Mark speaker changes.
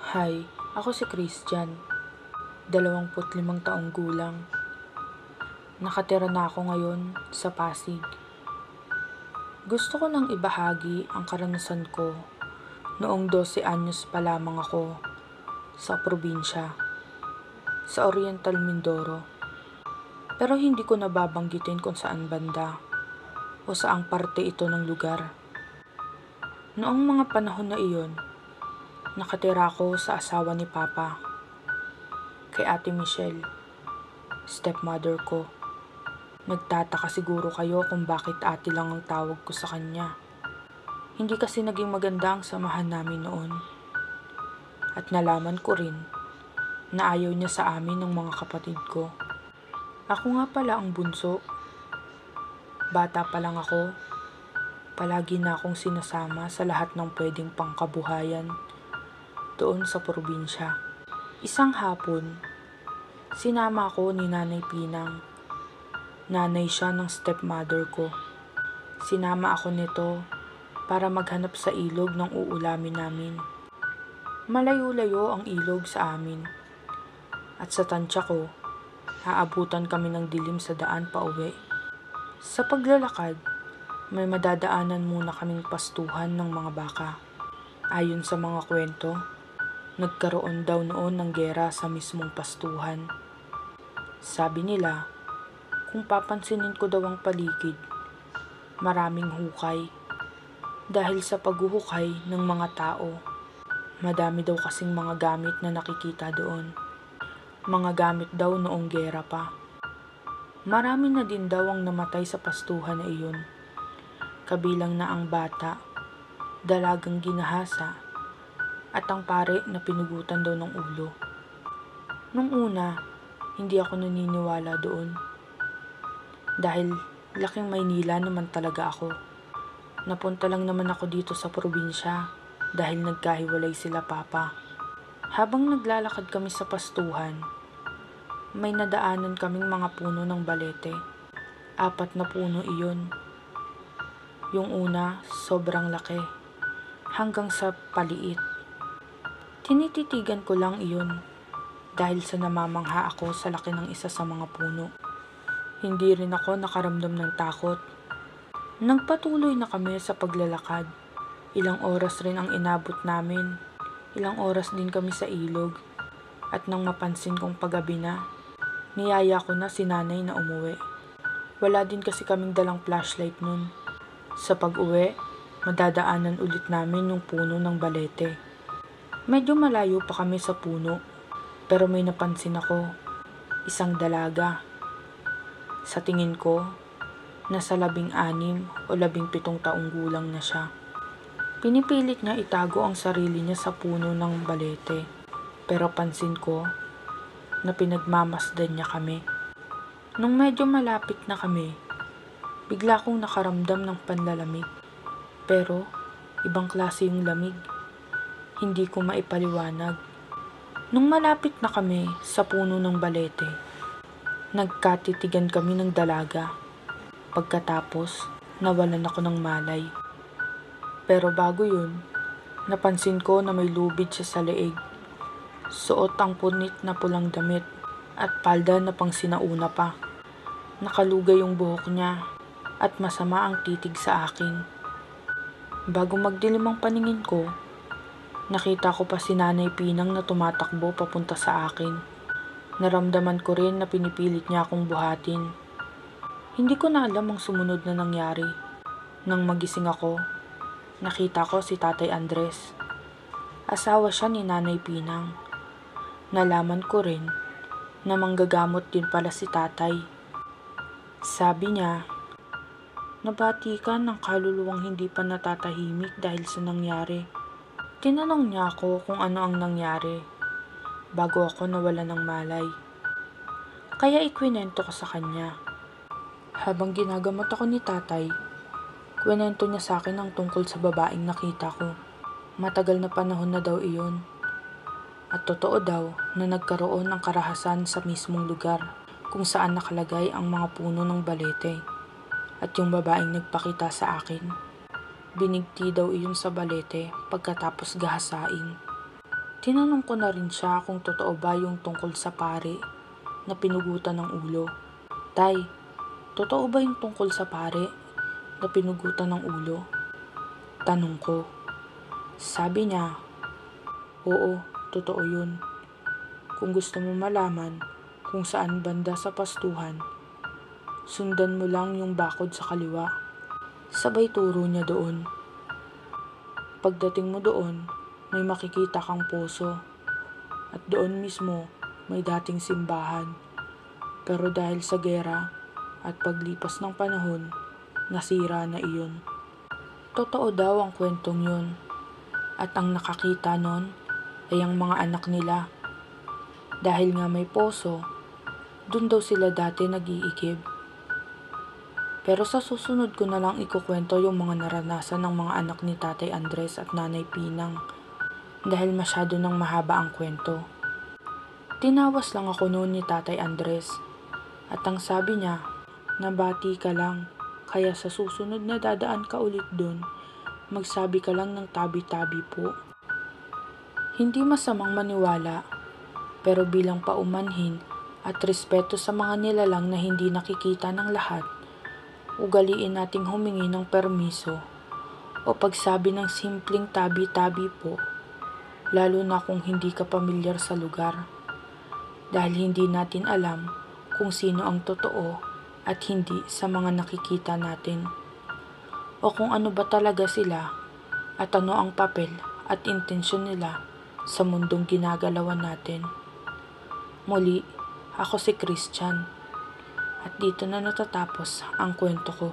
Speaker 1: Hi, ako si Christian, 25 taong gulang. Nakatira na ako ngayon sa Pasig. Gusto ko nang ibahagi ang karanasan ko noong 12 anyos pa lamang ako sa probinsya, sa Oriental Mindoro. Pero hindi ko nababanggitin kung saan banda o saang parte ito ng lugar. Noong mga panahon na iyon, nakatira ako sa asawa ni Papa, kay Ate Michelle, stepmother ko. Nagtataka siguro kayo kung bakit ate lang ang tawag ko sa kanya. Hindi kasi naging maganda ang samahan namin noon. At nalaman ko rin na ayaw niya sa amin ng mga kapatid ko. Ako nga pala ang bunso. Bata pa lang ako, palagi na akong sinasama sa lahat ng pwedeng pangkabuhayan doon sa probinsya. Isang hapon, sinama ako ni Nanay Pinang. Nanay siya ng stepmother ko. Sinama ako nito para maghanap sa ilog ng uulamin namin. Malayo-layo ang ilog sa amin. At sa tansya ko, aabutan kami ng dilim sa daan pa uwi. Sa paglalakad, may madadaanan muna kaming pastuhan ng mga baka. Ayon sa mga kwento, nagkaroon daw noon ng giyera sa mismong pastuhan. Sabi nila, kung papansinin ko daw ang paligid, maraming hukay. Dahil sa paghuhukay ng mga tao, madami daw kasing mga gamit na nakikita doon. Mga gamit daw noong giyera pa. Marami na din daw ang namatay sa pastuhan na iyon. Kabilang na ang bata, dalagang ginahasa, at ang pare na pinugutan daw ng ulo. Nung una, hindi ako naniniwala doon. Dahil laking Maynila naman talaga ako. Napunta lang naman ako dito sa probinsya dahil nagkahiwalay sila Papa. Habang naglalakad kami sa pastuhan, may nadaanan kaming mga puno ng balete. 4 na puno iyon. Yung una, sobrang laki, hanggang sa paliit. Tinititigan ko lang iyon dahil sa namamangha ako sa laki ng isa sa mga puno. Hindi rin ako nakaramdam ng takot. Nagpatuloy na kami sa paglalakad. Ilang oras rin ang inabot namin. Ilang oras din kami sa ilog. At nang mapansin kong paggabi na, niyaya ko na si nanay na umuwi. Wala din kasi kaming dalang flashlight nun. Sa pag-uwi, madadaanan ulit namin yung puno ng balete. Medyo malayo pa kami sa puno, pero may napansin ako, isang dalaga. Sa tingin ko, nasa 16 o 17 taong gulang na siya. Pinipilit niya itago ang sarili niya sa puno ng balete, pero pansin ko na pinagmamasdan niya kami. Nung medyo malapit na kami, bigla akong nakaramdam ng panlalamig. Pero ibang klase yung lamig. Hindi ko maipaliwanag. Nung malapit na kami sa puno ng balete, nagkatitigan kami ng dalaga. Pagkatapos, nawalan ako ng malay. Pero bago yun, napansin ko na may lubid siya sa leeg. Suot ang punit na pulang damit at palda na pang sinauna pa. Nakalugay yung buhok niya at masama ang titig sa akin. Bago magdilim ang paningin ko, nakita ko pa si Nanay Pinang na tumatakbo papunta sa akin. Naramdaman ko rin na pinipilit niya akong buhatin. Hindi ko na alam ang sumunod na nangyari. Nang magising ako, nakita ko si Tatay Andres. Asawa siya ni Nanay Pinang. Nalaman ko rin na manggagamot din pala si Tatay. Sabi niya, nabati ka ng kaluluwang hindi pa natatahimik dahil sa nangyari. Tinanong niya ako kung ano ang nangyari bago ako nawala ng malay. Kaya ikwinento ko sa kanya. Habang ginagamot ako ni Tatay, kwento niya sa akin ang tungkol sa babaeng nakita ko. Matagal na panahon na daw iyon. At totoo daw na nagkaroon ng karahasan sa mismong lugar kung saan nakalagay ang mga puno ng balete. At yung babaeng nagpakita sa akin, binigti daw iyon sa balete pagkatapos gahasain. Tinanong ko na rin siya kung totoo ba yung tungkol sa pare na pinugutan ng ulo. Tay, totoo ba yung tungkol sa pare na pinugutan ng ulo? Tanong ko. Sabi niya, oo, totoo yun. Kung gusto mo malaman kung saan banda sa pastuhan, sundan mo lang yung bakod sa kaliwa. Sabay turo niya doon. Pagdating mo doon, may makikita kang poso. At doon mismo, may dating simbahan. Pero dahil sa gera at paglipas ng panahon, nasira na iyon. Totoo daw ang kwentong yun. At ang nakakita nun ay ang mga anak nila. Dahil nga may poso, dun daw sila dati nag-iigib. Pero sa susunod ko na lang ikukwento yung mga naranasan ng mga anak ni Tatay Andres at Nanay Pinang dahil masyado nang mahaba ang kwento. Tinawas lang ako noon ni Tatay Andres at ang sabi niya, nabati ka lang kaya sa susunod na dadaan ka ulit dun, magsabi ka lang ng tabi-tabi po. Hindi masamang maniwala, pero bilang paumanhin at respeto sa mga nilalang na hindi nakikita ng lahat, ugaliin nating humingi ng permiso o pagsabi ng simpleng tabi-tabi po, lalo na kung hindi ka pamilyar sa lugar. Dahil hindi natin alam kung sino ang totoo at hindi sa mga nakikita natin. O kung ano ba talaga sila at ano ang papel at intensyon nila sa mundong ginagalawan natin. Muli, ako si Christian at dito na natatapos ang kwento ko.